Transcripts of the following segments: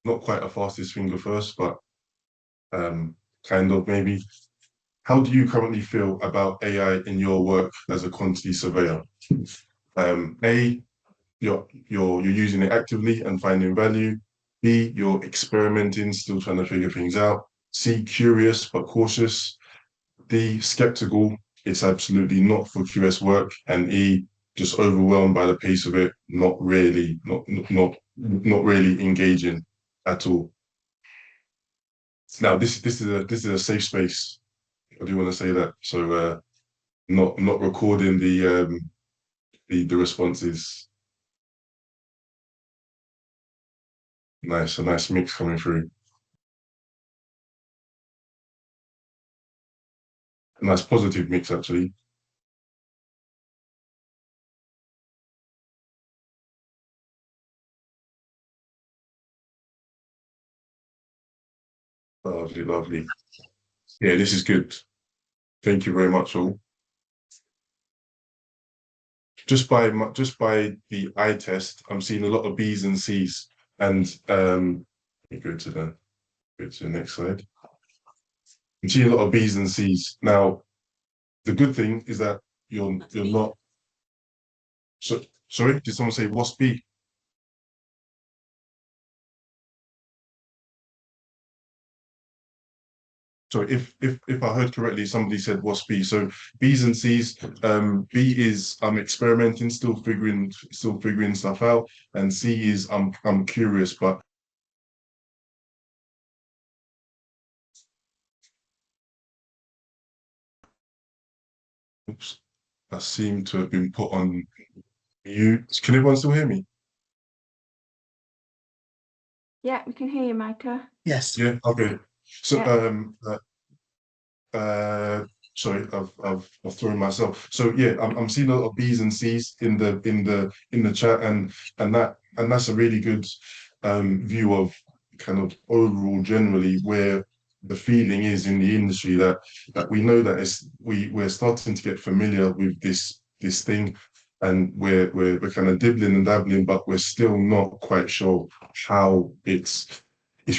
not quite a fastest finger first, but kind of maybe. How do you currently feel about AI in your work as a quantity surveyor? A, you're using it actively and finding value. B, you're experimenting, still trying to figure things out. C, curious but cautious. D, skeptical. It's absolutely not for QS work. And E, just overwhelmed by the pace of it, not really engaging at all. Now, this is a safe space. I do want to say that. So not recording the responses. Nice, a nice mix coming through. A nice positive mix actually. Lovely, lovely. Yeah, this is good. Thank you very much, all. Just by the eye test, I'm seeing a lot of B's and C's. And let me go to the next slide. I'm seeing a lot of B's and C's. Now, the good thing is that you're not. So sorry, did someone say what's B? So if I heard correctly, somebody said what's B. So B's and C's. B is I'm experimenting, still figuring stuff out, and C is I'm curious, but oops, I seem to have been put on mute. Can everyone still hear me? Yeah, we can hear you, Micah. Yes. Yeah. Okay. So Yeah. sorry, I've thrown myself. So yeah, I'm seeing a lot of B's and C's in the chat, and that's a really good view of kind of overall generally where the feeling is in the industry that we know that we're starting to get familiar with this thing, and we're kind of dibbling and dabbling, but we're still not quite sure how it's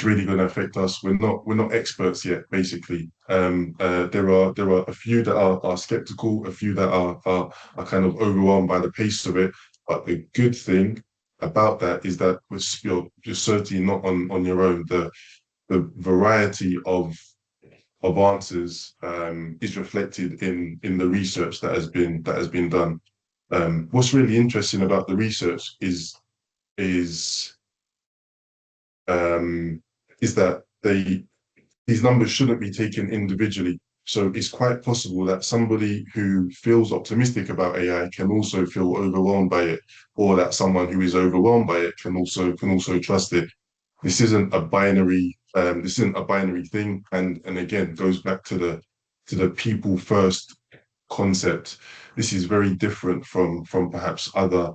really going to affect us. We're not experts yet, basically. There are a few that are skeptical, a few that are kind of overwhelmed by the pace of it. But the good thing about that is that you're certainly not on your own. The variety of answers is reflected in the research that has been done. What's really interesting about the research is um, is that these numbers shouldn't be taken individually. So it's quite possible that somebody who feels optimistic about AI can also feel overwhelmed by it, or that someone who is overwhelmed by it can also trust it. This isn't a binary thing, and again goes back to the people first concept. This is very different from perhaps other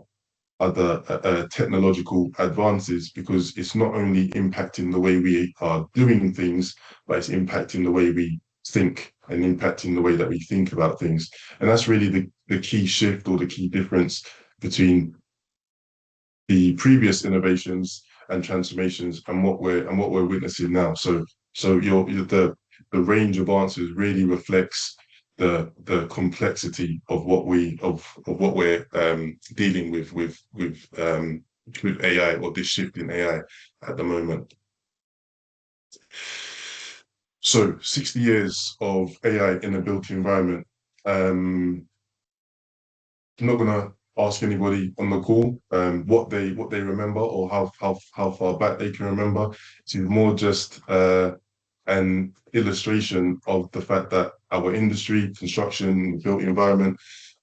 technological advances, because it's not only impacting the way we are doing things, but it's impacting the way we think and impacting the way that we think about things. And that's really the key shift or the key difference between the previous innovations and transformations and what we're witnessing now. So the range of answers really reflects the complexity of what we're dealing with AI, or this shift in AI at the moment. So 60 years of AI in a built environment. I'm not gonna ask anybody on the call what they remember, or how far back they can remember. It's more just an illustration of the fact that our industry, construction, built environment,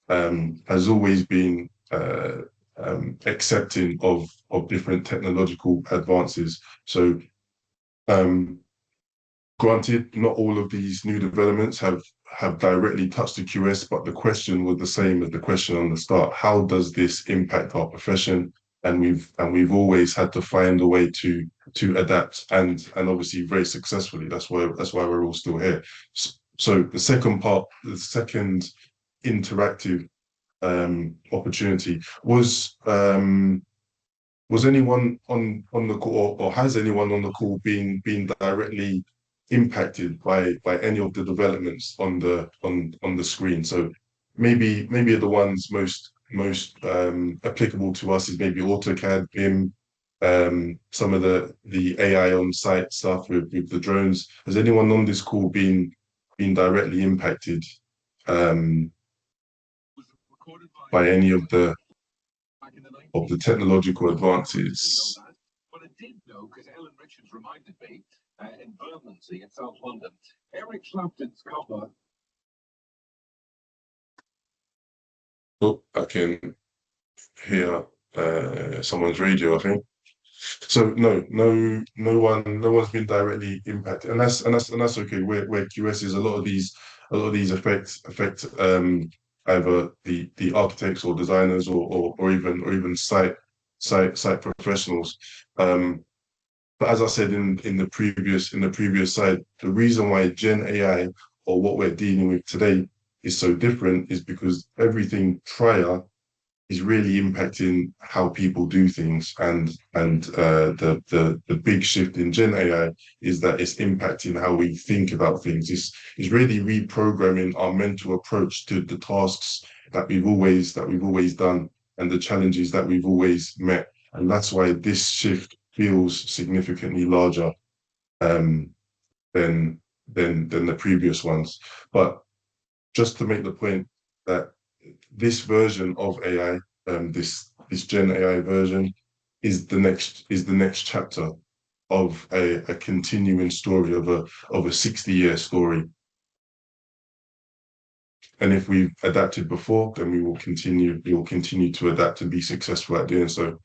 has always been accepting of different technological advances. So granted, not all of these new developments have directly touched the QS, but the question was the same as the question on the start. How does this impact our profession? And we've always had to find a way to adapt, and obviously very successfully. That's why we're all still here. So the second part, the second interactive opportunity was was anyone on the call, or has anyone on the call been directly impacted by any of the developments on the screen? So maybe the ones most applicable to us is maybe AutoCAD, BIM, some of the AI on site stuff with the drones. Has anyone on this call been directly impacted by any of the technological advances? But I did know because Ellen Richards reminded me in Bermondsey in South London, Eric Clapton's cover. Oh, I can hear someone's radio, I think. So no one's been directly impacted, and that's okay. Where QS is, a lot of these affect either the architects or designers or even site professionals. But as I said in the previous slide, the reason why Gen AI or what we're dealing with today is so different is because everything prior is really impacting how people do things, and the big shift in Gen AI is that it's impacting how we think about things. It's really reprogramming our mental approach to the tasks that we've always done and the challenges that we've always met, and that's why this shift feels significantly larger um, than than the previous ones. But just to make the point that this version of AI, this Gen AI version, is the next chapter of a continuing story of a 60-year story. And if we've adapted before, then we will continue to adapt and be successful at doing so.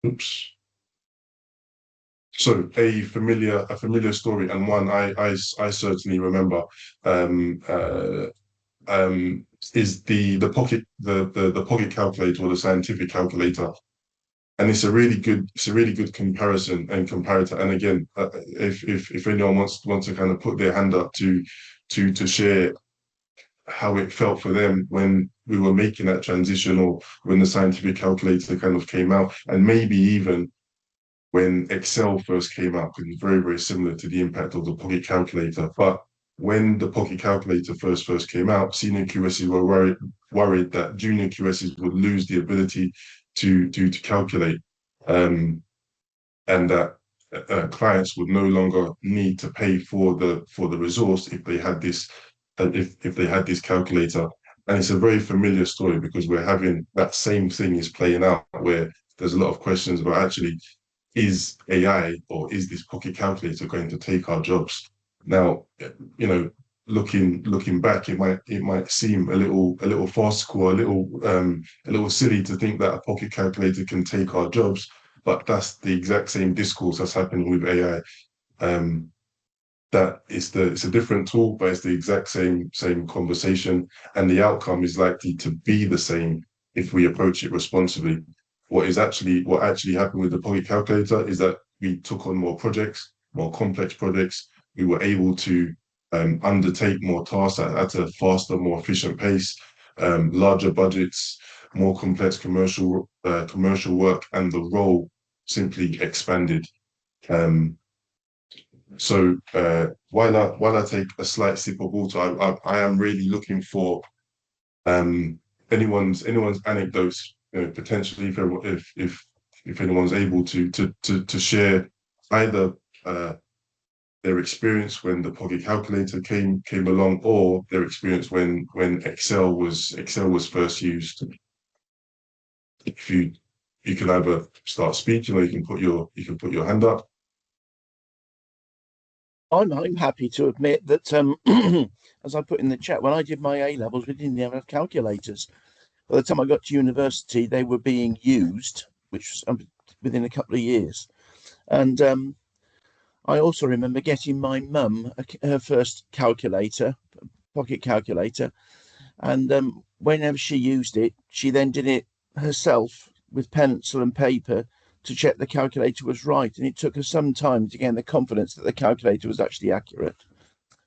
Oops. So a familiar story, and one I certainly remember, um, uh, is the pocket calculator, or the scientific calculator, and it's a really good comparison and comparator. And again, if anyone wants to kind of put their hand up to share how it felt for them when we were making that transition, or when the scientific calculator kind of came out, and maybe even when Excel first came out, because it's very, very similar to the impact of the Pocket Calculator. But when the Pocket Calculator first came out, senior QSs were worried that junior QSs would lose the ability to calculate, um, and that clients would no longer need to pay for the resource if they had this calculator. And it's a very familiar story, because we're having that same thing is playing out, where there's a lot of questions about, actually, is AI, or is this pocket calculator going to take our jobs? Now, looking back, it might seem a little farcical, a little silly to think that a pocket calculator can take our jobs, but that's the exact same discourse that's happening with AI. That it's a different tool, but it's the exact same conversation, and the outcome is likely to be the same if we approach it responsibly. What actually happened with the Pocket Calculator is that we took on more projects, more complex projects. We were able to undertake more tasks at a faster, more efficient pace, larger budgets, more complex commercial work, and the role simply expanded. Um, while I take a slight sip of water, I am really looking for um, anyone's anecdotes, potentially, if anyone's able to share either their experience when the Pocket Calculator came along, or their experience when Excel was first used. If you can either start speaking, or you can put your hand up. I'm happy to admit that, as I put in the chat, when I did my A levels, we didn't even have calculators. By the time I got to university, they were being used, which was within a couple of years. And I also remember getting my mum her first calculator, pocket calculator, and whenever she used it, she then did it herself with pencil and paper to check the calculator was right, and it took her some time to gain the confidence that the calculator was actually accurate.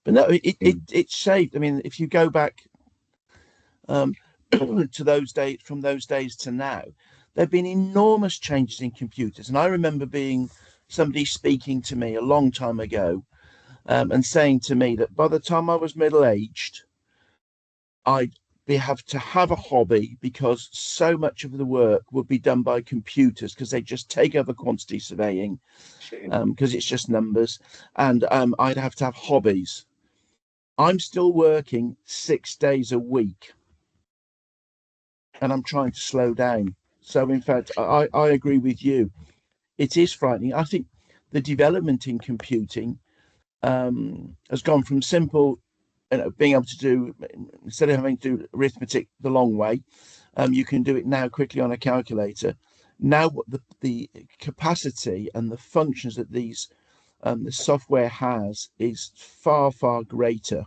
But no, it saved. I mean, if you go back to those days, from those days to now, there have been enormous changes in computers. And I remember being somebody speaking to me a long time ago, and saying to me that by the time I was middle aged, I'd have to have a hobby because so much of the work would be done by computers because they just take over quantity surveying, because it's just numbers, and I'd have to have hobbies. I'm still working 6 days a week, and I'm trying to slow down. So, in fact, I agree with you. It is frightening. I think the development in computing has gone from simple, being able to do, instead of having to do arithmetic the long way, you can do it now quickly on a calculator. Now, what the capacity and the functions that the software has is far, far greater.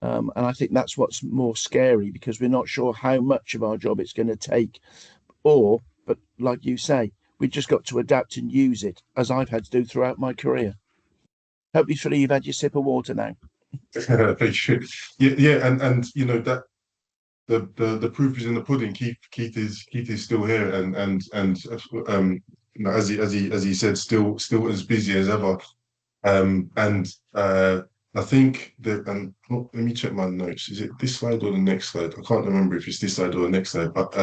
And I think that's what's more scary, because we're not sure how much of our job it's going to take. But like you say, we've just got to adapt and use it, as I've had to do throughout my career. Hopefully, you've had your sip of water now. Thank you. Yeah, and you know that the proof is in the pudding. Keith is still here, and you know, as he said, still as busy as ever. And I think that, and let me check my notes. Is it this slide or the next slide? I can't remember if it's this slide or the next slide. But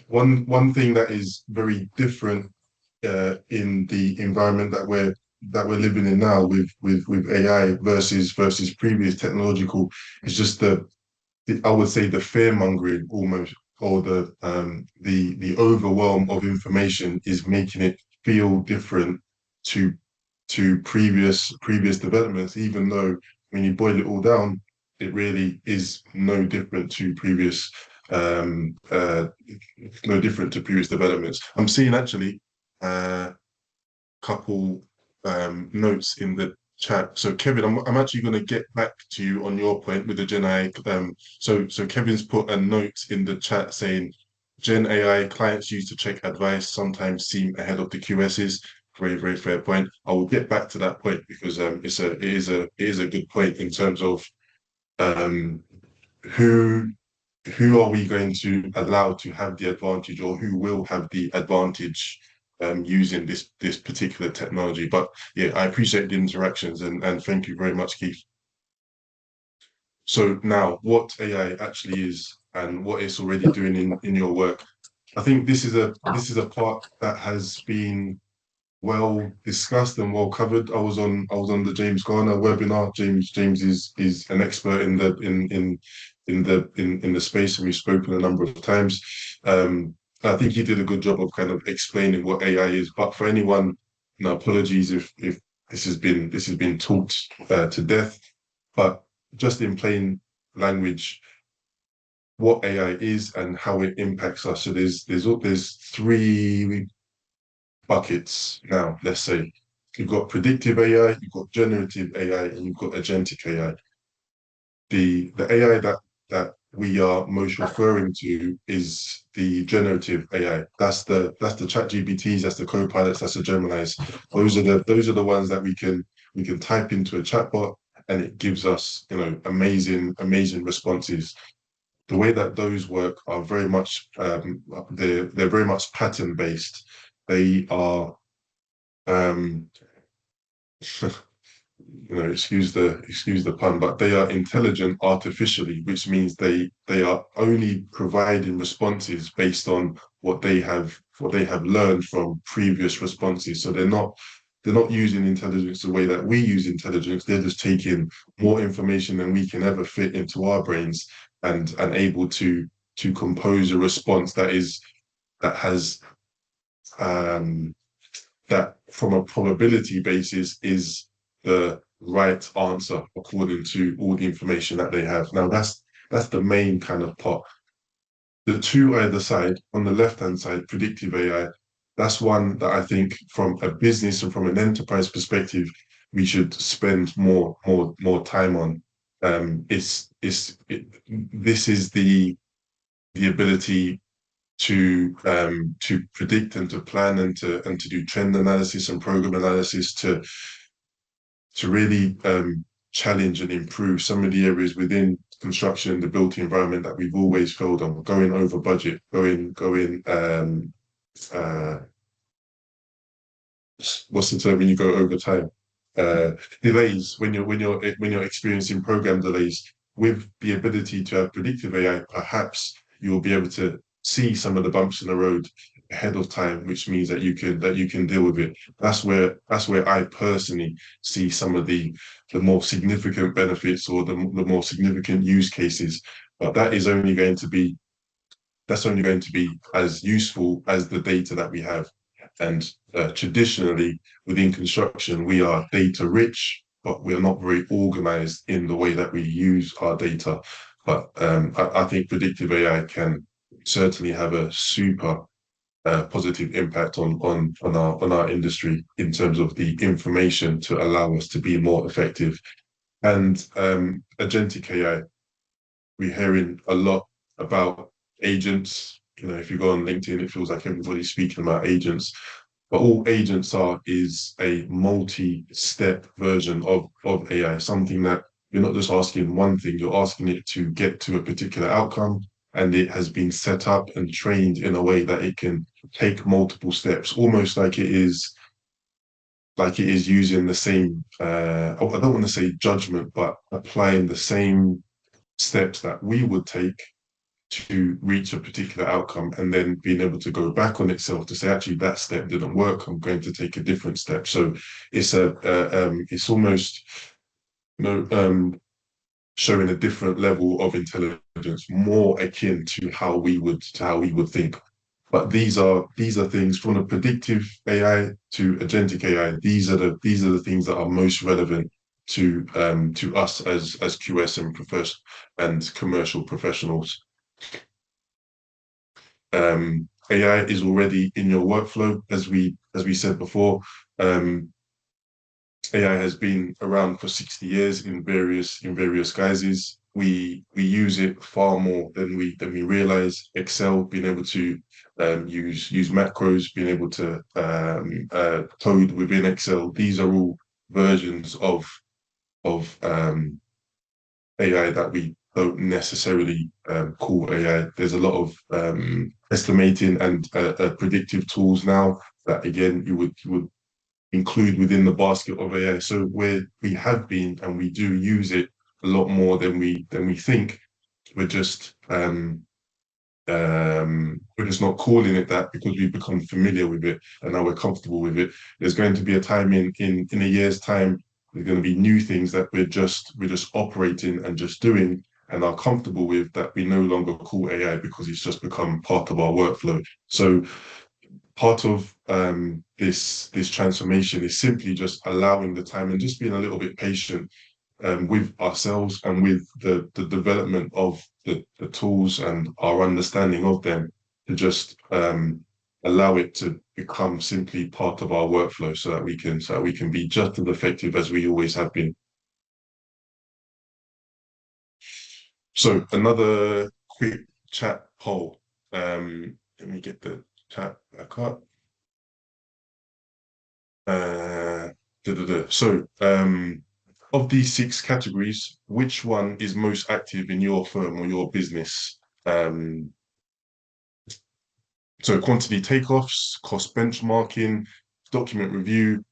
one thing that is very different in the environment that we're living in now with AI versus previous technological is just I would say the fear mongering almost, or the overwhelm of information is making it feel different to previous developments, even though when you boil it all down, it really is no different to previous developments. I'm seeing actually a couple notes in the chat. So Kevin, I'm actually going to get back to you on your point with the Gen AI. So Kevin's put a note in the chat saying Gen AI clients used to check advice sometimes seem ahead of the QSs. Very, very fair point. I will get back to that point because it is a good point in terms of um, who are we going to allow to have the advantage, or who will have the advantage using this particular technology. But yeah, I appreciate the interactions, and thank you very much, Keith. So now, what AI actually is and what it's already doing in your work. I think this is a part that has been well discussed and well covered. I was on the James Garner webinar. James is an expert in the space, and we've spoken a number of times. I think he did a good job of kind of explaining what AI is. But for anyone, apologies if this has been taught to death. But just in plain language, what AI is and how it impacts us. So there's three buckets now, let's say. You've got predictive AI, you've got generative AI, and you've got agentic AI. The AI that we are most referring to is the generative AI. That's the chat GPTs, that's the co-pilots, that's the Geminis. Those are the ones that we can type into a chatbot, and it gives us, amazing responses. The way that those work are very much they're very much pattern based. They are excuse the pun, but they are intelligent artificially, which means they are only providing responses based on what they have learned from previous responses. So they're not using intelligence the way that we use intelligence. They're just taking more information than we can ever fit into our brains, and able to compose a response that has that from a probability basis is the right answer according to all the information that they have. Now that's the main kind of part. The two either side, on the left-hand side, predictive AI, that's one that I think from a business and from an enterprise perspective, we should spend more time on. This is the ability to predict and to plan and to do trend analysis and program analysis to really challenge and improve some of the areas within construction, the built environment that we've always failed on, going over budget, what's the term when you go over time? Delays when you're experiencing program delays. With the ability to have predictive AI, perhaps you'll be able to see some of the bumps in the road ahead of time, which means that you can deal with it. That's where I personally see some of the more significant benefits or the more significant use cases. But that's only going to be as useful as the data that we have. And traditionally, within construction, we are data rich, but we're not very organized in the way that we use our data. But I think predictive AI can certainly have a super positive impact on our industry in terms of the information to allow us to be more effective. And agentic AI, we're hearing a lot about agents. If you go on LinkedIn, it feels like everybody's speaking about agents. But all agents are is a multi-step version of AI, something that you're not just asking one thing, you're asking it to get to a particular outcome, and it has been set up and trained in a way that it can take multiple steps, almost like it is using the same, I don't want to say judgment, but applying the same steps that we would take to reach a particular outcome, and then being able to go back on itself to say, actually, that step didn't work. I'm going to take a different step. So it's it's almost showing a different level of intelligence, more akin to how we would think. But these are things from a predictive AI to agentic AI. These are the things that are most relevant to us as QS and commercial professionals. AI is already in your workflow, as we said before. AI has been around for 60 years in various guises. We use it far more than we realize. Excel, being able to use macros, being able to code within Excel. These are all versions of AI that we don't necessarily call AI. There's a lot of estimating and predictive tools now that, again, you would include within the basket of AI. So where we have been and we do use it a lot more than we think, we're just not calling it that because we've become familiar with it and now we're comfortable with it. There's going to be a time in a year's time. There's going to be new things that we're just operating and just doing and are comfortable with, that we no longer call AI because it's just become part of our workflow. So part of this transformation is simply just allowing the time and just being a little bit patient with ourselves and with the development of the tools and our understanding of them, to just allow it to become simply part of our workflow, so that we can be just as effective as we always have been. So another quick chat poll. Let me get the chat back up. So of these 6 categories, which one is most active in your firm or your business? So quantity takeoffs, cost benchmarking, document review,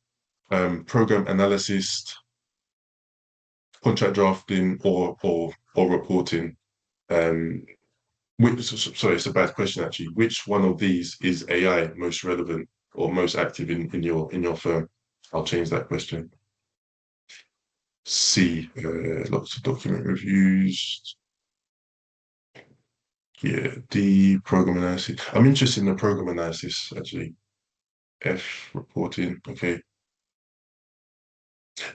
program analysis, contract drafting, or reporting. Sorry, it's a bad question actually. Which one of these is AI most relevant or most active in your firm? I'll change that question. C, lots of document reviews. Yeah, D, program analysis. I'm interested in the program analysis actually. F, reporting. Okay.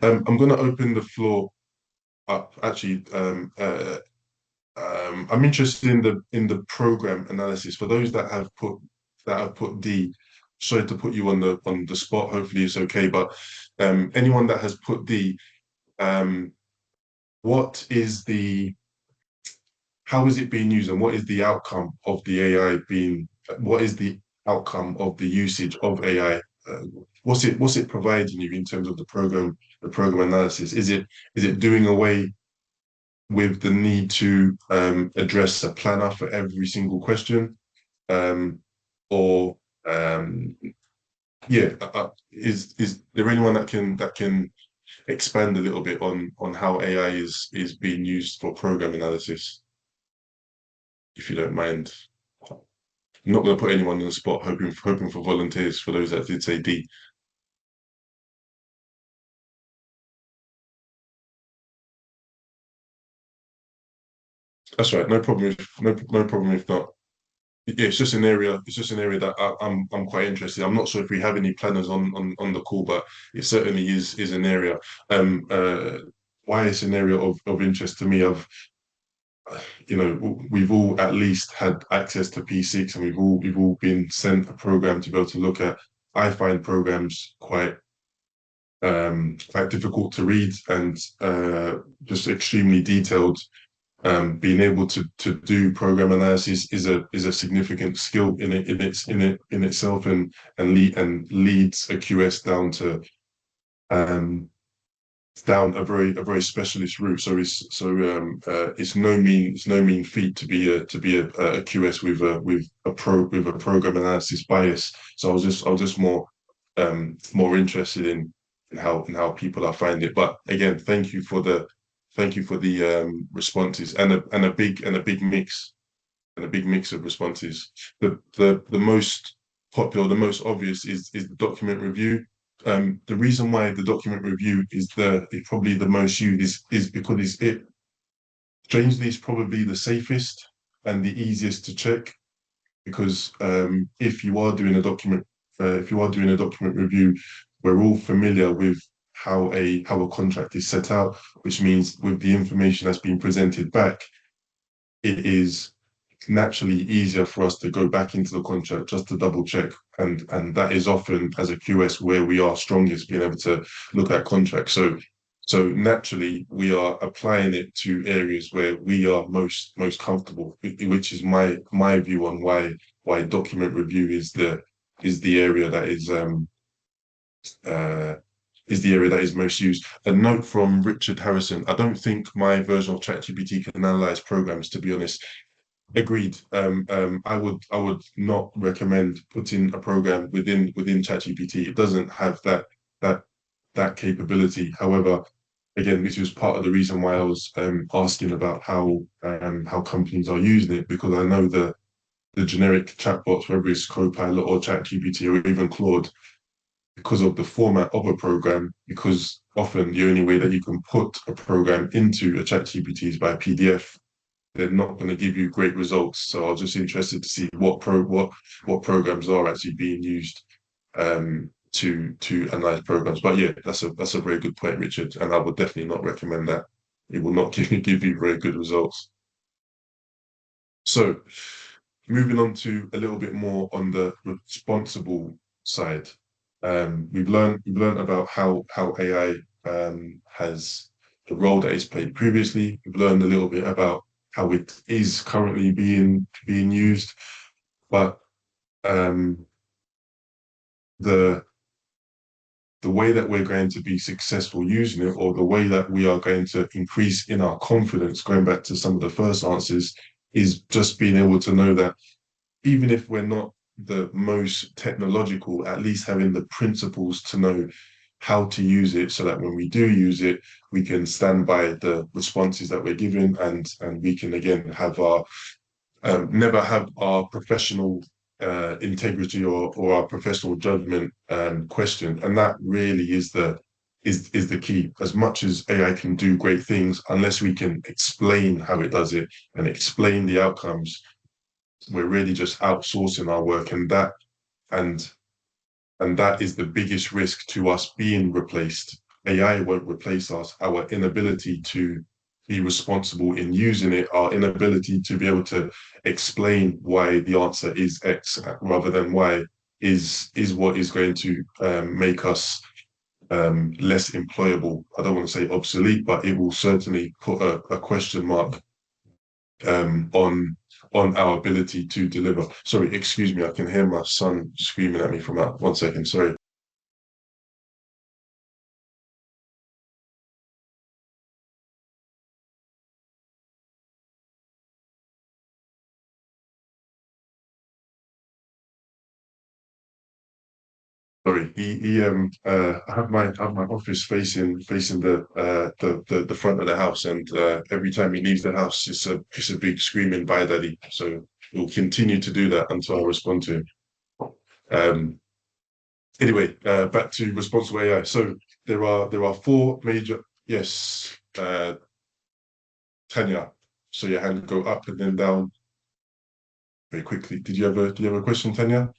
I'm going to open the floor up. Actually, I'm interested in the program analysis. For those that have put D, sorry to put you on the spot. Hopefully it's okay. But anyone that has put D, how is it being used, and what is the outcome of the AI being? What is the outcome of the usage of AI? What's it providing you in terms of the program analysis? Is it doing away with the need to address a planner for every single question, or yeah, is there anyone that can expand a little bit on how AI is being used for program analysis, if you don't mind? I'm not going to put anyone on the spot, hoping for volunteers for those that did say D. That's right. No problem. No problem if not. Yeah, it's just an area. It's just an area that I'm quite interested. I'm not sure if we have any planners on the call, but it certainly is an area. Um, uh, why it's an area of interest to me. We've all at least had access to P6, and we've all been sent a program to be able to look at. I find programs quite difficult to read and just extremely detailed. Being able to do program analysis is a significant skill in itself, and leads a QS down a very specialist route. So it's no mean feat to be a QS with a program analysis bias. So I was just more interested in how people are finding it. But again, thank you for the responses, and a big mix of responses. The most popular, the most obvious is the document review. The reason why the document review is probably the most used is because strangely it's probably the safest and the easiest to check, because if you are doing a document review, we're all familiar with how a contract is set out, which means with the information that's been presented back, it is naturally easier for us to go back into the contract just to double check. And that is often, as a QS, where we are strongest, being able to look at contracts. So naturally we are applying it to areas where we are most comfortable, which is my view on why document review is the area that uh, is most used. A note from Richard Harrison: I don't think my version of ChatGPT can analyze programs, to be honest. Agreed. I would not recommend putting a program within ChatGPT. It doesn't have that that capability. However, again, this was part of the reason why I was asking about how companies are using it, because I know the generic chatbots, whether it's Copilot or ChatGPT or even Claude, because of the format of a program, because often the only way that you can put a program into a ChatGPT is by PDF, they're not going to give you great results. So I was just interested to see what programs are actually being used to analyze programs. But yeah, that's a very good point, Richard, and I would definitely not recommend that. It will not give you very good results. So moving on to a little bit more on the responsible side. We've learned about how AI has the role that it's played previously. We've learned a little bit about how it is currently being used, but the way that we're going to be successful using it, or the way that we are going to increase in our confidence, going back to some of the first answers, is just being able to know that even if we're not the most technological, at least having the principles to know how to use it, so that when we do use it, we can stand by the responses that we're given, and we can again have our never have our professional integrity or our professional judgment questioned. And that really is the key. As much as AI can do great things, unless we can explain how it does it and explain the outcomes, we're really just outsourcing our work, and that is the biggest risk to us being replaced. AI won't replace us. Our inability to be responsible in using it, our inability to be able to explain why the answer is X rather than Y, is what is going to make us less employable. I don't want to say obsolete, but it will certainly put a question mark on our ability to deliver. Sorry, excuse me, I can hear my son screaming at me from out. 1 second, sorry. Sorry, I have my office facing the front of the house, and every time he leaves the house, it's a big screaming "Bye, Daddy." So we'll continue to do that until I respond to him. Um, anyway, back to responsible AI. So there are four major. Yes, Tanya. So your hand go up and then down very quickly. Do you have a question, Tanya?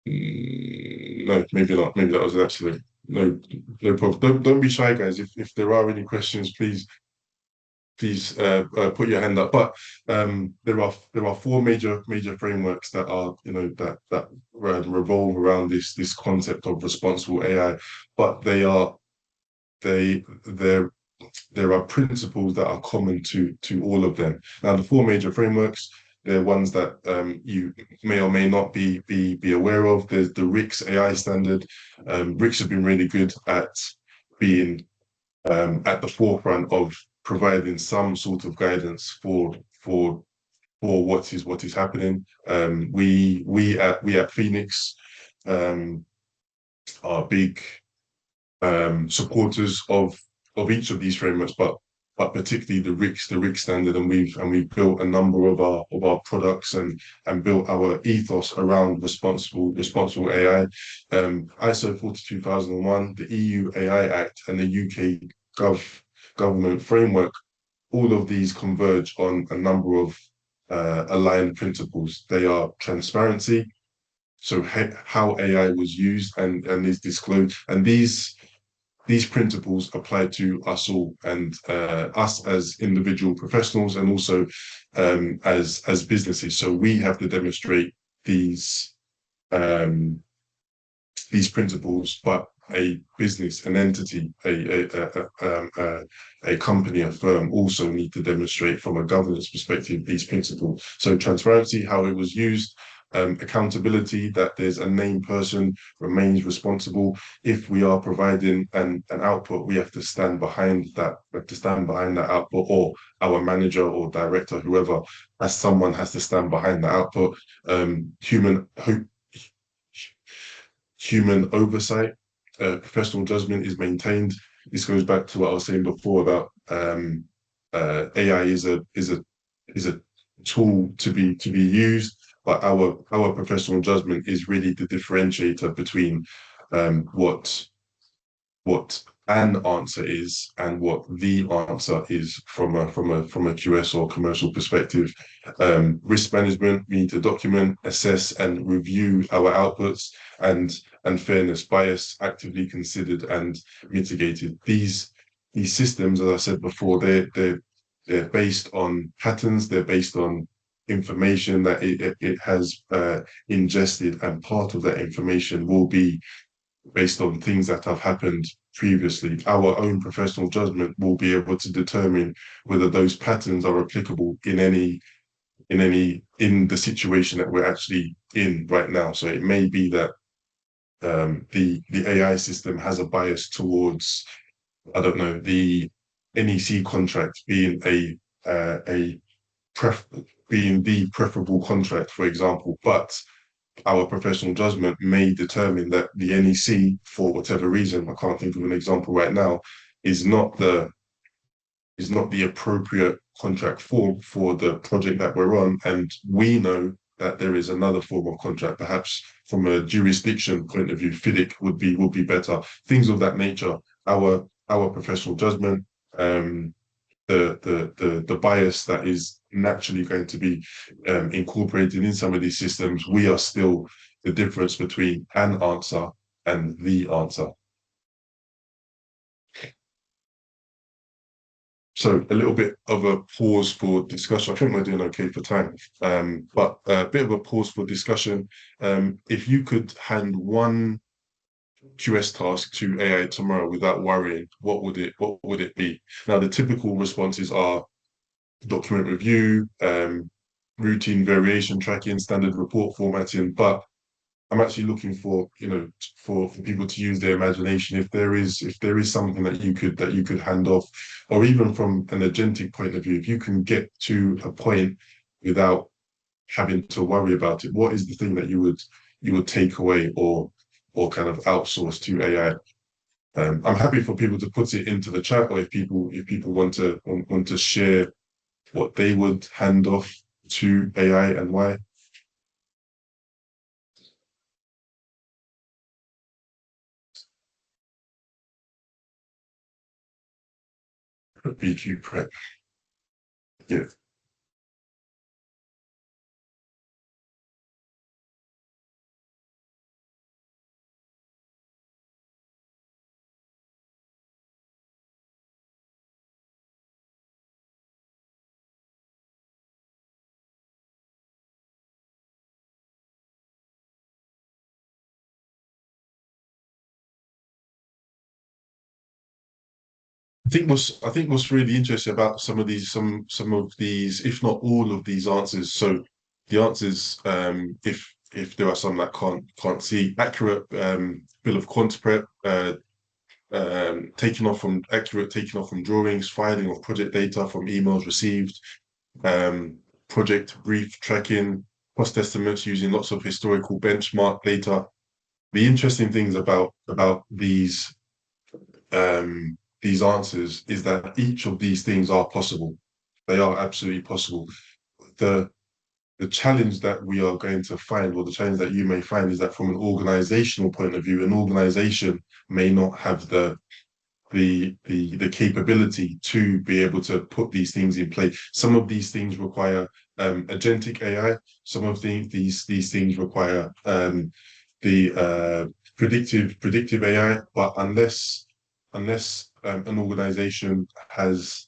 No, maybe not. Maybe that was an accident. No, no problem. Don't be shy, guys. If there are any questions, please put your hand up. But there are four major frameworks that are that revolve around this concept of responsible AI. But they there are principles that are common to all of them. Now, the four major frameworks, they're ones that you may or may not be aware of. There's the RICS AI standard. RICS have been really good at being at the forefront of providing some sort of guidance for what is happening. We at Phoenix are big supporters of each of these frameworks, but particularly the RICS standard, and we've built a number of our products and built our ethos around responsible AI. ISO 42001, the EU AI Act, and the UK government framework. All of these converge on a number of aligned principles. They are transparency, so how AI was used and is disclosed, and these principles apply to us all, and us as individual professionals, and also as businesses. So we have to demonstrate um, these principles, but a business, an entity, a company, a firm also need to demonstrate from a governance perspective these principles. So transparency, how it was used, accountability, that there's a named person remains responsible. If we are providing an output, we have to stand behind that. We have to stand behind that output, or our manager or director, whoever, as someone has to stand behind the output. Human oversight, professional judgment is maintained. This goes back to what I was saying before about AI is a tool to be used, but our professional judgment is really the differentiator between what an answer is and what the answer is from a QS or commercial perspective. Risk management, we need to document, assess, and review our outputs, and fairness, bias actively considered and mitigated. These systems, as I said before, they're based on patterns, they're based on information that it has ingested, and part of that information will be based on things that have happened previously. Our own professional judgment will be able to determine whether those patterns are applicable in the situation that we're actually in right now. So it may be that the AI system has a bias towards, I don't know, the NEC contract being being the preferable contract, for example, but our professional judgment may determine that the NEC, for whatever reason, I can't think of an example right now, is not the appropriate contract form for the project that we're on, and we know that there is another form of contract, perhaps from a jurisdiction point of view, FIDIC would be better. Things of that nature. Our professional judgment, the bias that is naturally going to be incorporated in some of these systems, we are still the difference between an answer and the answer. So a little bit of a pause for discussion. I think we're doing okay for time, but a bit of a pause for discussion. If you could hand one QS task to AI tomorrow without worrying, what would it be? Now, the typical responses are document review, routine variation tracking, standard report formatting, but I'm actually looking for for people to use their imagination. If there is something that you could hand off, or even from an agentic point of view, if you can get to a point without having to worry about it, what is the thing that you would take away or kind of outsource to AI? I'm happy for people to put it into the chat, or if people want to share what they would hand off to AI and why. BQ prep. Yeah. I think what's really interesting about some of these, if not all of these answers. So the answers, if there are some that can't see, accurate bill of quant prep, taking off from drawings, filing of project data from emails received, um, project brief tracking, cost estimates using lots of historical benchmark data. The interesting things about these answers is that each of these things are possible. They are absolutely possible. The the challenge that we are going to find, or the challenge that you may find, is that from an organizational point of view, an organization may not have the capability to be able to put these things in place. Some of these things require agentic AI. Some of these things require the predictive AI. But unless an organization has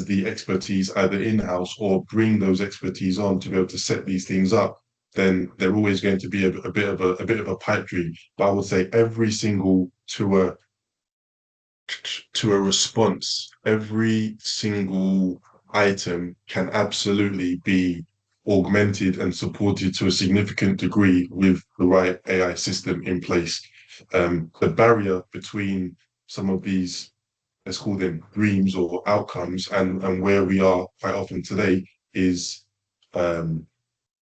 the expertise either in-house or bring those expertise on to be able to set these things up, then they're always going to be a bit of a pipe dream. But I would say every single to a response, every single item can absolutely be augmented and supported to a significant degree with the right AI system in place. The barrier between some of these, let's call them dreams or outcomes, and where we are quite often today is um,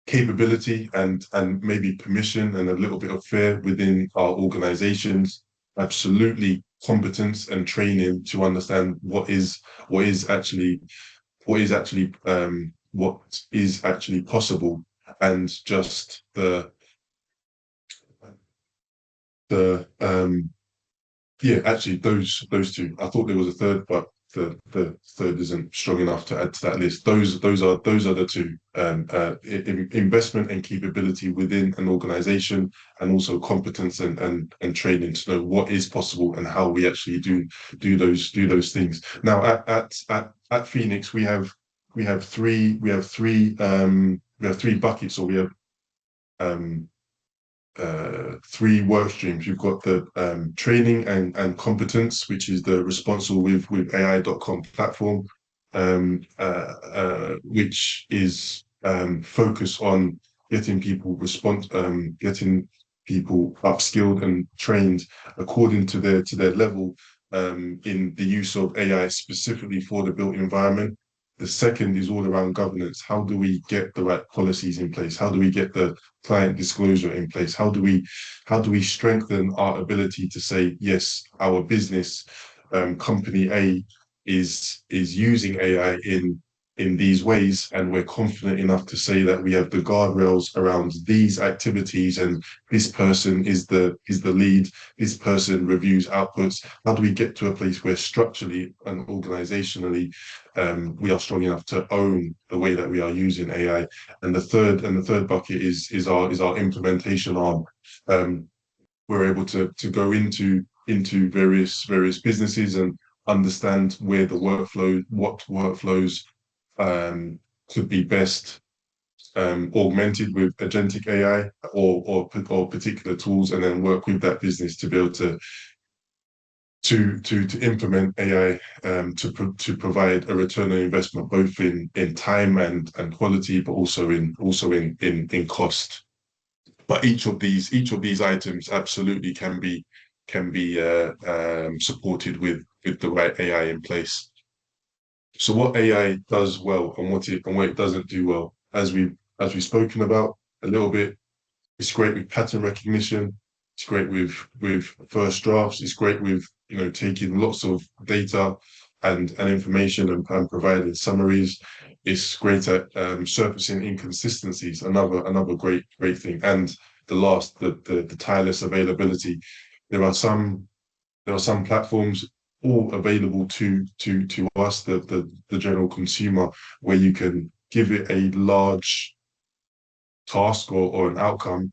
capability and maybe permission and a little bit of fear within our organizations. Absolutely competence and training to understand what is actually what is actually possible, and just the yeah, actually, those two. I thought there was a third, but the third isn't strong enough to add to that list. Those are the two. Investment and capability within an organization, and also competence and training to know what is possible and how we actually do those things. Now at Phoenix, we have three buckets, or we have um three work streams. You've got the training and competence, which is the responsible with AI.com platform, which is focused on getting people upskilled and trained according to their level in the use of AI specifically for the built environment. The second is all around governance. How do we get the right policies in place? How do we get the client disclosure in place? How do we strengthen our ability to say, yes, our business, company A is using AI in these ways, and we're confident enough to say that we have the guardrails around these activities, and this person is the lead, this person reviews outputs. How do we get to a place where structurally and organizationally we are strong enough to own the way that we are using AI? And the third bucket is our implementation arm. We're able to go into various businesses and understand where what workflows could be best augmented with agentic AI or particular tools, and then work with that business to be able to implement AI to provide a return on investment, both in time and quality, but also in cost. But each of these items absolutely can be supported with the right AI in place. So what AI does well and what it doesn't do well, as we've spoken about a little bit. It's great with pattern recognition. It's great with first drafts. It's great with taking lots of data and information and providing summaries. It's great at surfacing inconsistencies. Another great thing. And the tireless availability. There are some platforms all available to us, the general consumer, where you can give it a large task or an outcome,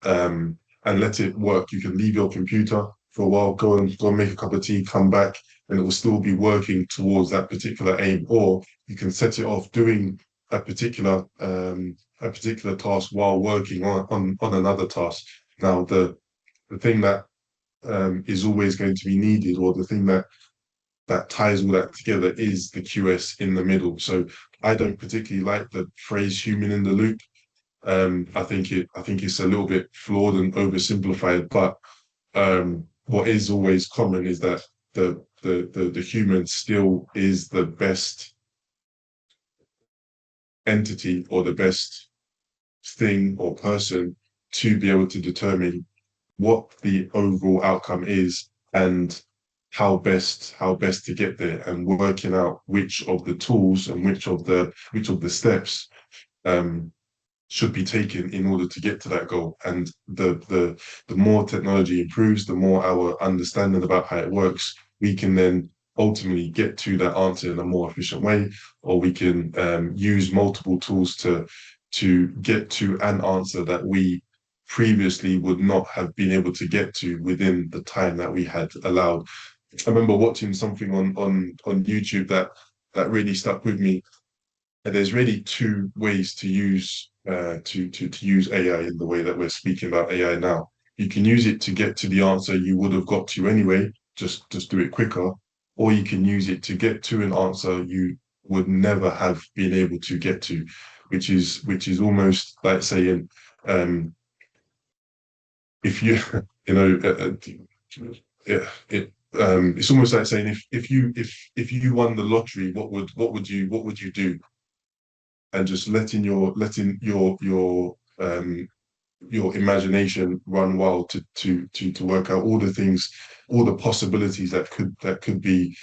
and let it work. You can leave your computer for a while, go and make a cup of tea, come back, and it will still be working towards that particular aim. Or you can set it off doing a particular task while working on another task. Now, the thing that is always going to be needed, or the thing that ties all that together, is the QS in the middle. So I don't particularly like the phrase "human in the loop." I think it's a little bit flawed and oversimplified, but what is always common is that the human still is the best entity or the best thing or person to be able to determine what the overall outcome is and how best to get there, and working out which of the tools and which of the steps should be taken in order to get to that goal. And the more technology improves, the more our understanding about how it works, we can then ultimately get to that answer in a more efficient way, or we can use multiple tools to get to an answer that we previously would not have been able to get to within the time that we had allowed. I remember watching something on YouTube that really stuck with me. And there's really two ways to use use AI in the way that we're speaking about AI now. You can use it to get to the answer you would have got to anyway, just do it quicker, or you can use it to get to an answer you would never have been able to get to, which is almost like saying, if you it's almost like saying, if you won the lottery, what would you do? And just letting your imagination run wild to work out all the things, all the possibilities that could be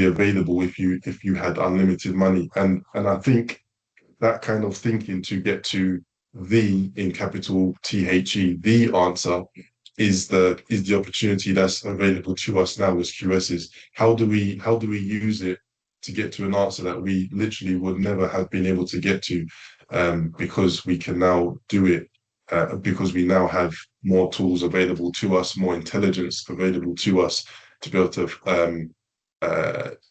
available if you had unlimited money. And I think that kind of thinking to get to in capital THE, the answer, is the opportunity that's available to us now as QSs. How do we use it to get to an answer that we literally would never have been able to get to, because we can now do it, because we now have more tools available to us, more intelligence available to us to be able to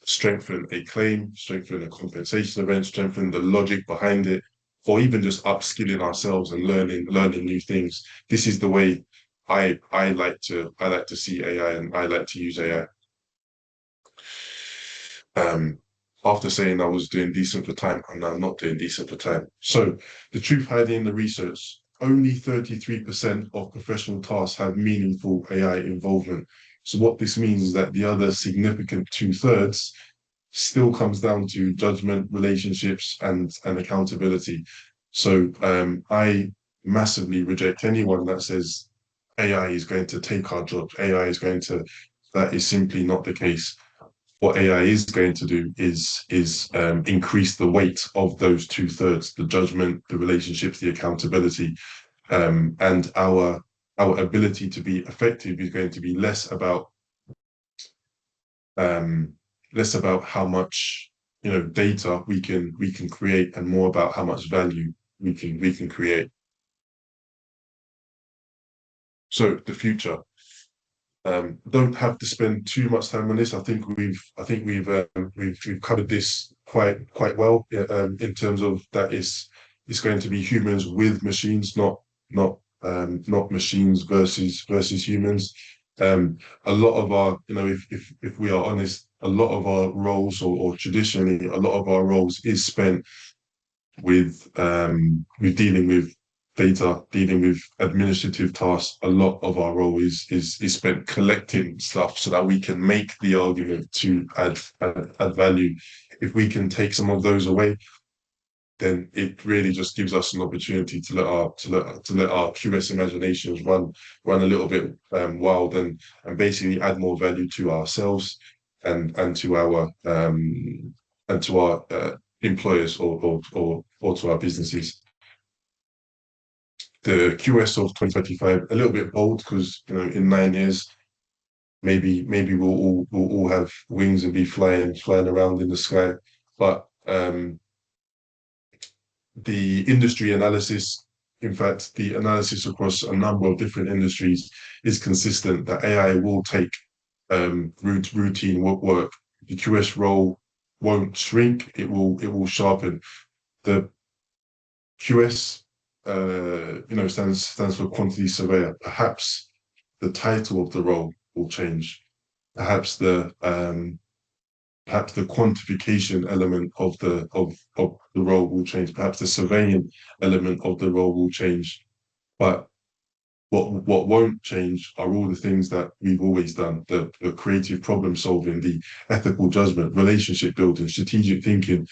strengthen a claim, strengthen a compensation event, strengthen the logic behind it, or even just upskilling ourselves and learning new things. This is the way I like to see AI, and I like to use AI. After saying I was doing decent for time, I'm now not doing decent for time. So the truth hiding in the research: only 33% of professional tasks have meaningful AI involvement. So what this means is that the other significant 2/3 still comes down to judgment, relationships, and accountability. So I massively reject anyone that says AI is going to take our jobs. That is simply not the case. What AI is going to do is increase the weight of those 2/3: the judgment, the relationships, the accountability, and our ability to be effective is going to be less about how much data we can create, and more about how much value we can create. So the future. Don't have to spend too much time on this. I think we've covered this quite well, in terms of that it's going to be humans with machines, not machines versus humans. A lot of our, if we are honest, a lot of our roles, or traditionally a lot of our roles, is spent with dealing with data, dealing with administrative tasks. A lot of our role is spent collecting stuff so that we can make the argument to add value. If we can take some of those away, then it really just gives us an opportunity to let our QS imaginations run a little bit wild, and basically add more value to ourselves and to our employers or to our businesses. The QS of 2025, a little bit bold, because in 9 years maybe we'll all have wings and be flying around in the sky. But the industry analysis, in fact, the analysis across a number of different industries is consistent that AI will take routine work. The QS role won't shrink; it will sharpen. The QS, stands for quantity surveyor. Perhaps the title of the role will change. Perhaps the quantification element of the role will change. Perhaps the surveying element of the role will change. But what won't change are all the things that we've always done: the creative problem solving, the ethical judgment, relationship building, strategic thinking,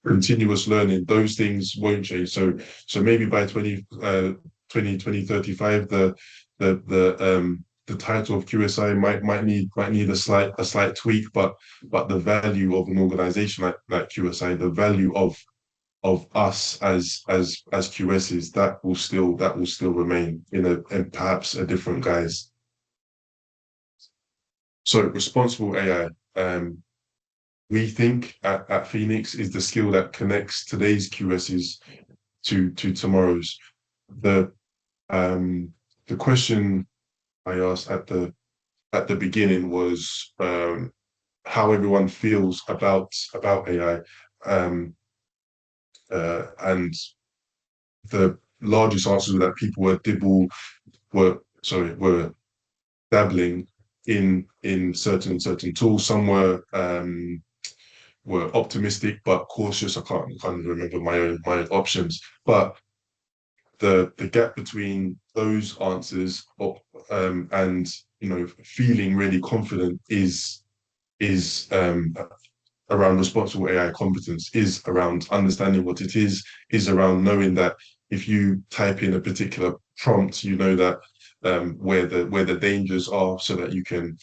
continuous learning. Those things won't change. So maybe by 2035, the title of QSI might need a slight tweak, but the value of an organization like QSI, the value of us as QSs, that will still remain in perhaps a different guise. So responsible AI, we think at Phoenix, is the skill that connects today's QSs to tomorrow's. The question I asked at the beginning was how everyone feels about AI, and the largest answers that people were dabbling in certain tools. Some were optimistic but cautious. I can't remember my own options, but the gap between those answers and feeling really confident is around responsible AI competence, is around understanding what it is around knowing that if you type in a particular prompt, that where the dangers are, so that you can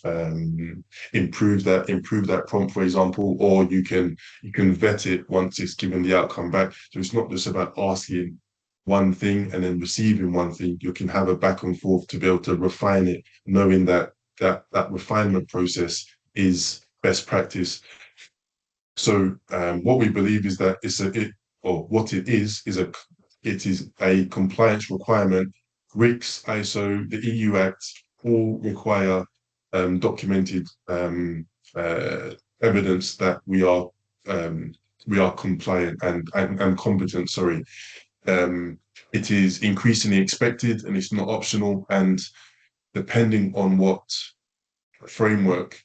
improve that prompt, for example, or you can vet it once it's given the outcome back. So it's not just about asking one thing and then receiving one thing. You can have a back and forth to be able to refine it, knowing that refinement process is best practice. So what we believe is that it is a compliance requirement. RICS, ISO, the EU Act all require documented evidence that we are compliant and competent. Sorry. It is increasingly expected, and it's not optional. And depending on what framework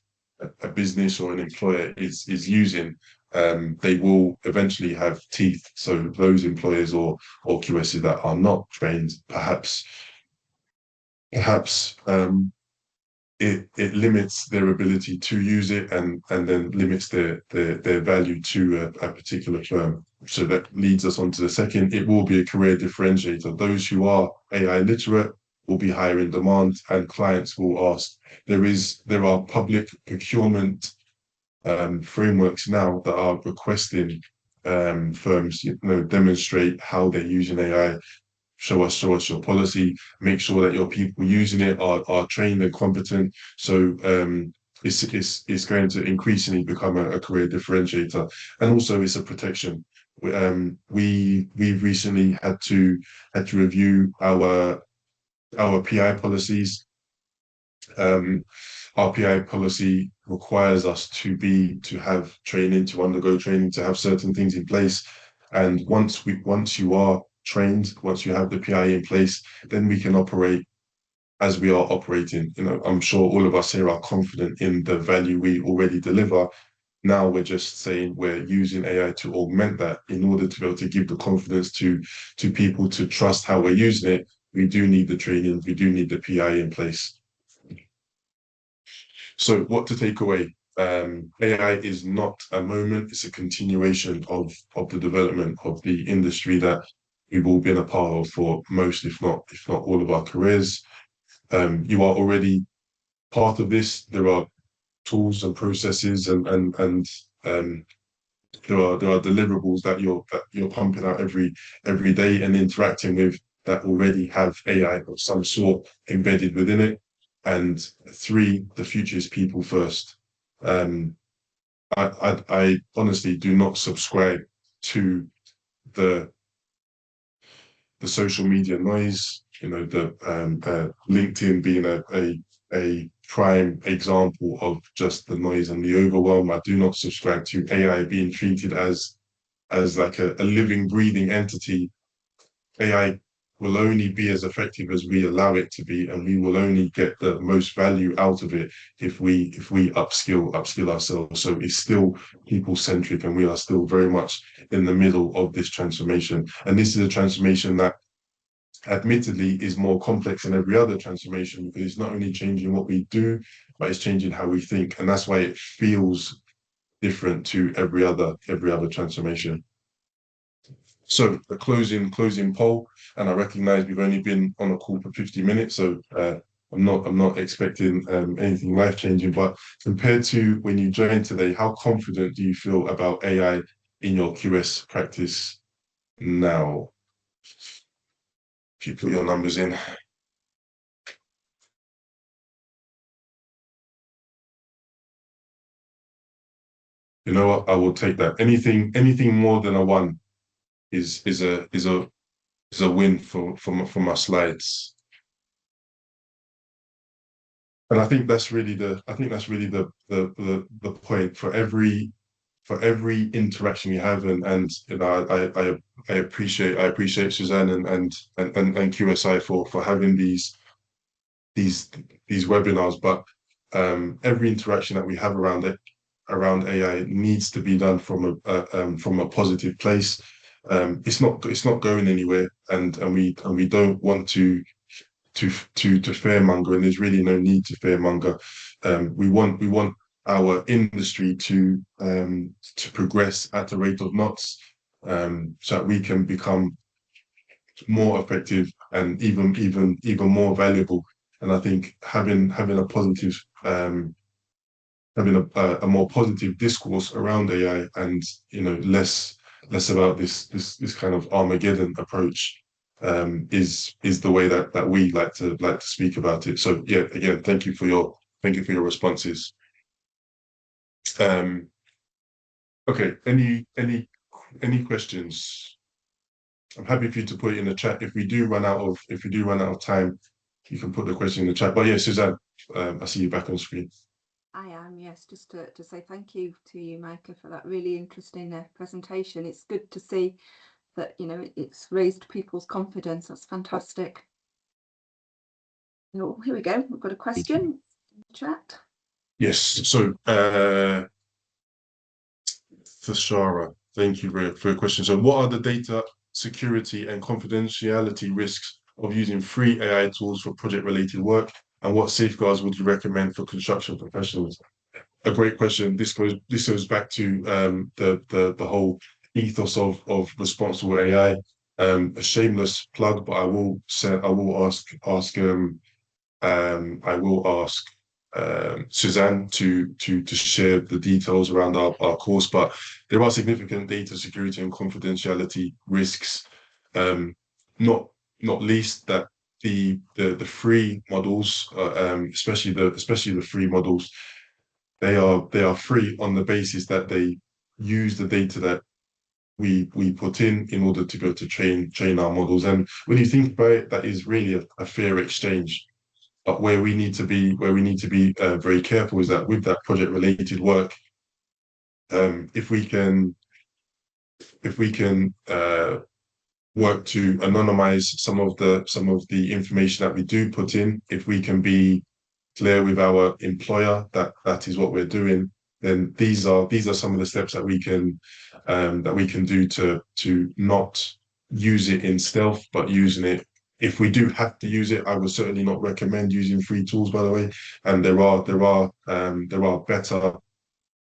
a business or an employer is using, they will eventually have teeth. So those employers or QSs that are not trained, perhaps it limits their ability to use it, and then limits their value to a particular firm. So that leads us on to the second. It will be a career differentiator. Those who are AI literate will be higher in demand, and clients will ask. There are public procurement frameworks now that are requesting firms demonstrate how they're using AI. Show us your policy. Make sure that your people using it are trained and competent. So it's going to increasingly become a career differentiator, and also it's a protection. We've recently had to review our PI policies. Our PI policy requires us to have training, to undergo training, to have certain things in place. And once you are trained, once you have the PI in place, then we can operate as we are operating. I'm sure all of us here are confident in the value we already deliver. Now we're just saying we're using AI to augment that in order to be able to give the confidence to people to trust how we're using it. We do need the training, we do need the PI in place. So what to take away? AI is not a moment, it's a continuation of the development of the industry that we've all been a part of for most, if not all of our careers. You are already part of this. There are tools and processes and there are deliverables that you're pumping out every day and interacting with that already have AI of some sort embedded within it. And three, the future is people first. I honestly do not subscribe to the social media noise. You know, the LinkedIn being a prime example of just the noise and the overwhelm. I do not subscribe to AI being treated as like a living, breathing entity. AI will only be as effective as we allow it to be, and we will only get the most value out of it if we upskill ourselves. So it's still people centric, and we are still very much in the middle of this transformation. And this is a transformation that admittedly is more complex than every other transformation, because it's not only changing what we do, but it's changing how we think. And that's why it feels different to every other transformation. So the closing poll, and I recognize we've only been on a call for 50 minutes, so I'm not expecting anything life-changing, but compared to when you joined today, how confident do you feel about AI in your QS practice now? If you put your numbers in. You know what? I will take that. Anything more than a 1 is a win for my slides. And I think that's really the point for every interaction you have, and you know, I appreciate Suzanne and QSI for having these webinars, but every interaction that we have around AI needs to be done from a positive place. It's not going anywhere, and we don't want to fearmonger, and there's really no need to fearmonger. We want our industry to progress at a rate of knots, so that we can become more effective and even more valuable. And I think having a positive having a more positive discourse around AI, and you know, less about this kind of Armageddon approach, is the way that we like to speak about it. So yeah, again, thank you for your responses. Okay, any questions? I'm happy for you to put it in the chat. If we do run out of time, you can put the question in the chat. But yeah, Suzanne, I see you back on screen. I am, yes, just to say thank you to you, Micah, for that really interesting presentation. It's good to see that, you know, it's raised people's confidence. That's fantastic. Oh, here we go. We've got a question in the chat. Yes, so Thashara, thank you for your question. So what are the data security and confidentiality risks of using free AI tools for project-related work, and what safeguards would you recommend for construction professionals? A great question. This goes back to the whole ethos of responsible AI. A shameless plug, but I will ask Suzanne to share the details around our course. But there are significant data security and confidentiality risks, not least that the free models, especially the free models, they are free on the basis that they use the data that we put in order to be able to train our models. And when you think about it, that is really a fair exchange. But where we need to be very careful is that with that project related work, if we can work to anonymize some of the information that we do put in, if we can be clear with our employer that is what we're doing, then these are some of the steps that we can do to not use it in stealth, but using it. If we do have to use it, I would certainly not recommend using free tools, by the way. And there are better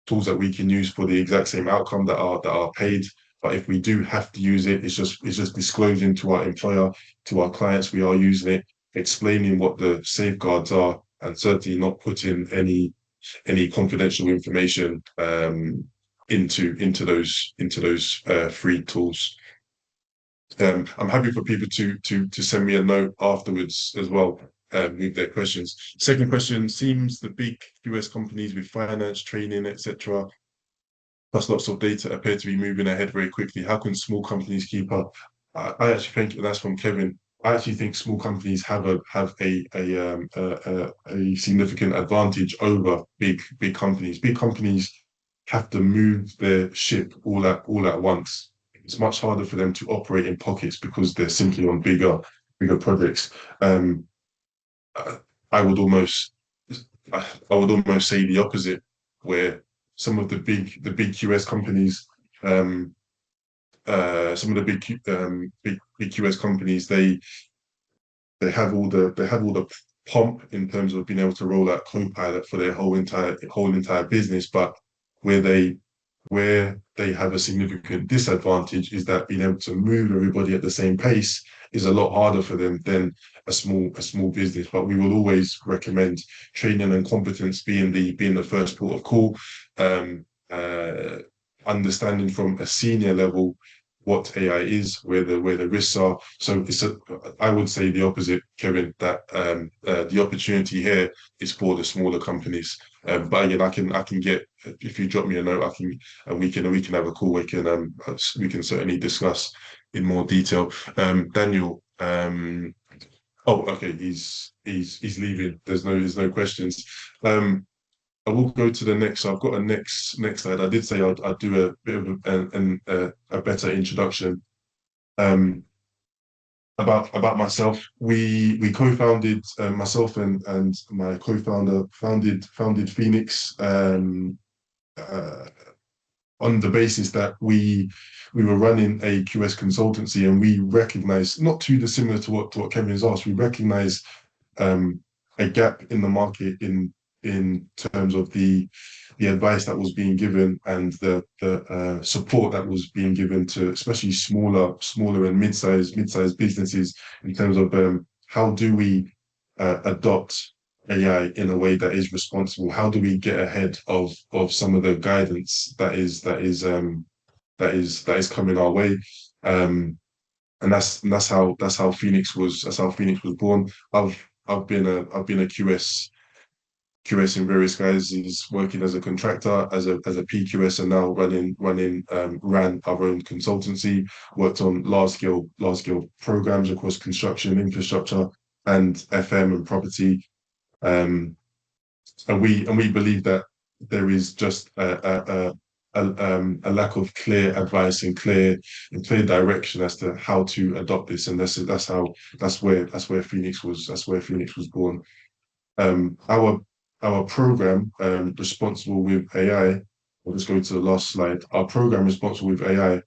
tools that we can use for the exact same outcome that are paid. But if we do have to use it, it's just disclosing to our employer, to our clients, we are using it, explaining what the safeguards are, and certainly not putting any confidential information into those free tools. I'm happy for people to send me a note afterwards as well with their questions. Second question: seems the big US companies with finance, training, etc., plus lots of data appear to be moving ahead very quickly. How can small companies keep up? I actually think, and that's from Kevin. I actually think small companies have a significant advantage over big companies. Big companies have to move their ship all at once. It's much harder for them to operate in pockets because they're simply on bigger projects. I would almost say the opposite, where some of the big QS companies, some of the big QS companies, they have all the pomp in terms of being able to roll out Copilot for their whole entire business, but where they have a significant disadvantage is that being able to move everybody at the same pace is a lot harder for them than a small business. But we will always recommend training and competence being the first port of call, understanding from a senior level what AI is, where the risks are. So I would say the opposite, Kevin, that the opportunity here is for the smaller companies. But again, I can get, if you drop me a note, we can have a call. We can certainly discuss in more detail. Daniel, oh, okay, he's leaving. There's no questions. I will go to the next. So I've got a next slide. I did say I'd do a bit of a better introduction about myself. We co-founded, myself and my co-founder founded Phoenix on the basis that we were running a QS consultancy, and we recognized, not too dissimilar to what Kevin's asked, we recognized a gap in the market in terms of the advice that was being given and the support that was being given to especially smaller and mid-sized businesses in terms of how do we adopt AI in a way that is responsible? How do we get ahead of some of the guidance that is coming our way? And that's how Phoenix was born. I've been a QS in various guises, working as a contractor, as a PQS, and now ran our own consultancy. Worked on large scale programs across construction, infrastructure, and FM and property. And we believe that there is just a lack of clear advice and clear direction as to how to adopt this, and that's where Phoenix was born. Our program, responsible with AI. I'll just go to the last slide. Our program, responsible with AI,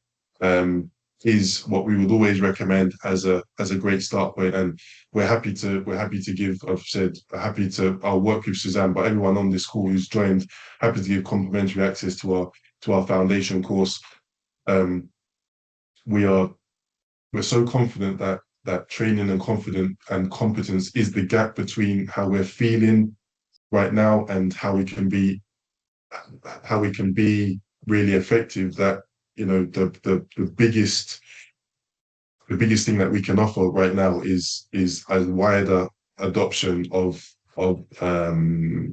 is what we would always recommend as a great start point, and we're happy to give. I'll work with Suzanne, but everyone on this call who's joined, happy to give complimentary access to our foundation course. We're so confident that training and competence is the gap between how we're feeling right now and how we can be really effective, that the biggest thing that we can offer right now is a wider adoption of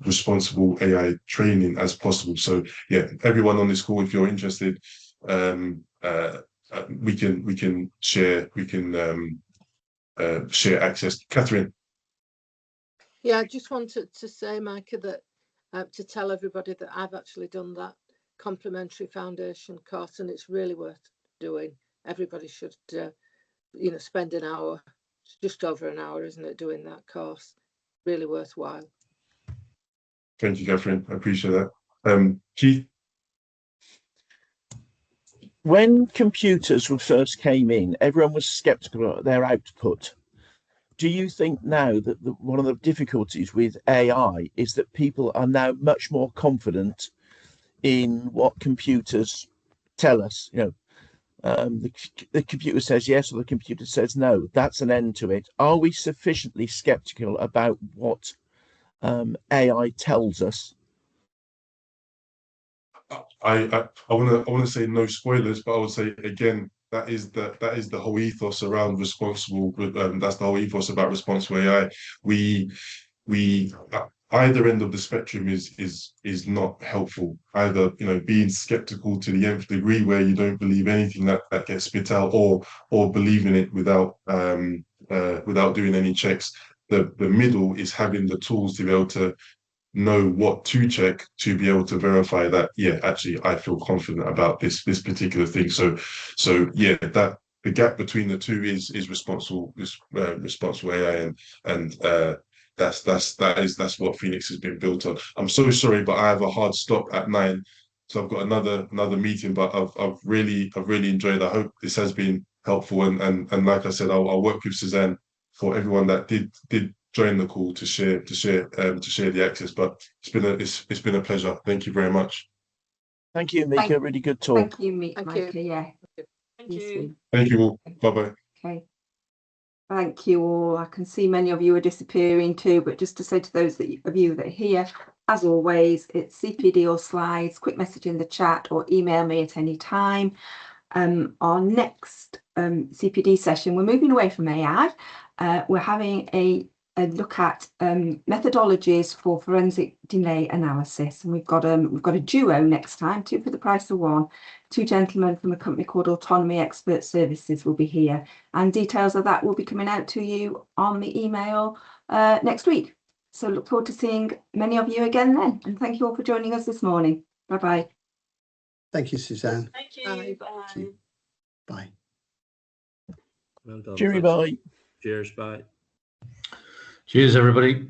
responsible AI training as possible. So yeah, everyone on this call, if you're interested, we can share access. Catherine. Yeah, I just wanted to say, Micah, that to tell everybody that I've actually done that complimentary foundation course, and it's really worth doing. Everybody should, spend an hour, just over an hour, isn't it, doing that course? Really worthwhile. Thank you, Catherine. I appreciate that. Keith? When computers first came in, everyone was skeptical about their output. Do you think now that one of the difficulties with AI is that people are now much more confident in what computers tell us. You know, the computer says yes or the computer says no. That's an end to it. Are we sufficiently skeptical about what AI tells us? I want to say no spoilers, but I would say again that is the whole ethos around responsible. That's the whole ethos about responsible AI. We either end of the spectrum is not helpful. Either, you know, being skeptical to the nth degree where you don't believe anything that gets spit out, or believing it without doing any checks. The middle is having the tools to be able to know what to check to be able to verify that, yeah, actually I feel confident about this particular thing. So yeah, that the gap between the two is responsible AI, and that's what Phoenix has been built on. I'm so sorry, but I have a hard stop at 9, so I've got another meeting. But I've really enjoyed. I hope this has been helpful, and like I said, I'll work with Suzanne for everyone that did join the call to share the access. But it's been a pleasure. Thank you very much. Thank you, Mika. Really good talk. Thank you, Thank Micah. you. Yeah. Thank you. Thank you all. Bye bye. Okay. Thank you all. I can see many of you are disappearing too, but just to say to those of you that are here, as always, it's CPD or slides, quick message in the chat, or email me at any time. Our next CPD session, we're moving away from AI. We're having a look at methodologies for forensic DNA analysis, and we've got a duo next time, 2 for the price of 1. 2 gentlemen from a company called Autonomy Expert Services will be here, and details of that will be coming out to you on the email next week. So look forward to seeing many of you again then, and thank you all for joining us this morning. Bye bye. Thank you, Suzanne. Thank you. Bye. Bye. Bye. Well done. Cheery Thanks. bye. Cheers. Bye. Cheers, everybody.